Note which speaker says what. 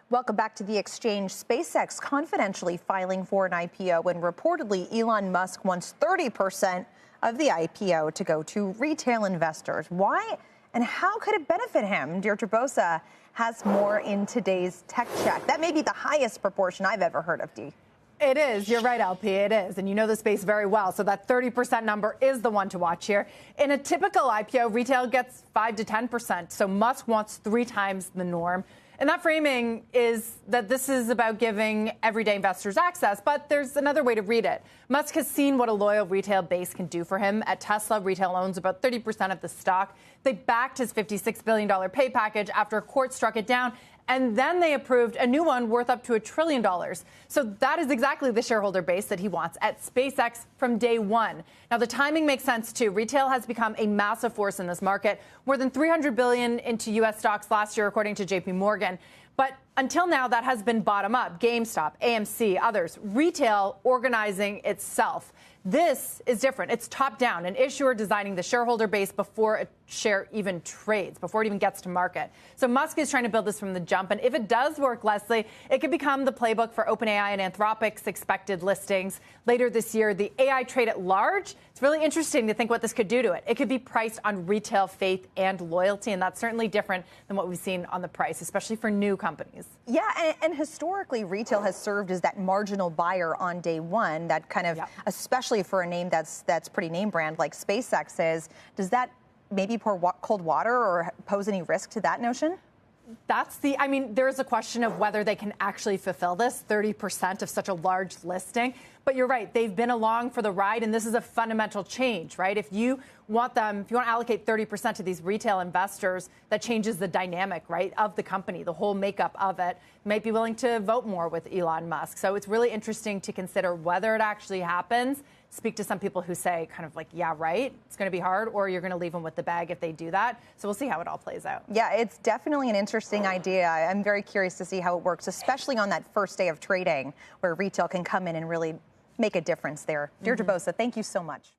Speaker 1: Welcome back to the exchange. SpaceX confidentially filing for an IPO, and reportedly Elon Musk wants 30% of the IPO to go to retail investors. Why and how could it benefit him? Deirdre Bosa has more in today's Tech Check. That may be the highest proportion I've ever heard of, Dee.
Speaker 2: It is. You're right, LP. It is. And you know the space very well. So that 30% number is the one to watch here. In a typical IPO, retail gets 5 to 10%. So Musk wants 3 times the norm. And that framing is that this is about giving everyday investors access. But there's another way to read it. Musk has seen what a loyal retail base can do for him. At Tesla, retail owns about 30% of the stock. They backed his $56 billion pay package after a court struck it down. And then they approved a new one worth up to $1 trillion. So that is exactly the shareholder base that he wants at SpaceX from day one. Now, the timing makes sense, too. Retail has become a massive force in this market, more than $300 billion into U.S. stocks last year, according to J.P. Morgan. But until now, that has been bottom up. GameStop, AMC, others. Retail organizing itself. This is different. It's top down, an issuer designing the shareholder base before a share even trades, before it even gets to market. So Musk is trying to build this from the jump. And if it does work, Leslie, it could become the playbook for OpenAI and Anthropic's expected listings later this year. The AI trade at large, it's really interesting to think what this could do to it. It could be priced on retail faith and loyalty, and that's certainly different than what we've seen on the price, especially for new companies.
Speaker 1: Yeah, and historically, retail has served as that marginal buyer on day one, that kind of, especially for a name that's pretty name brand like SpaceX is. Does that maybe pour cold water or pose any risk to that notion?
Speaker 2: There's a question of whether they can actually fulfill this 30% of such a large listing. But you're right, they've been along for the ride, and this is a fundamental change, right? If you want to allocate 30% to these retail investors, that changes the dynamic, right, of the company, the whole makeup of it. Might be willing to vote more with Elon Musk. So it's really interesting to consider whether it actually happens. Speak to some people who say kind of like, yeah, right, it's going to be hard, or you're going to leave them with the bag if they do that. So we'll see how it all plays out.
Speaker 1: Yeah, it's definitely an interesting idea. I'm very curious to see how it works, especially on that first day of trading where retail can come in and really make a difference there. Deirdre Bosa, thank you so much.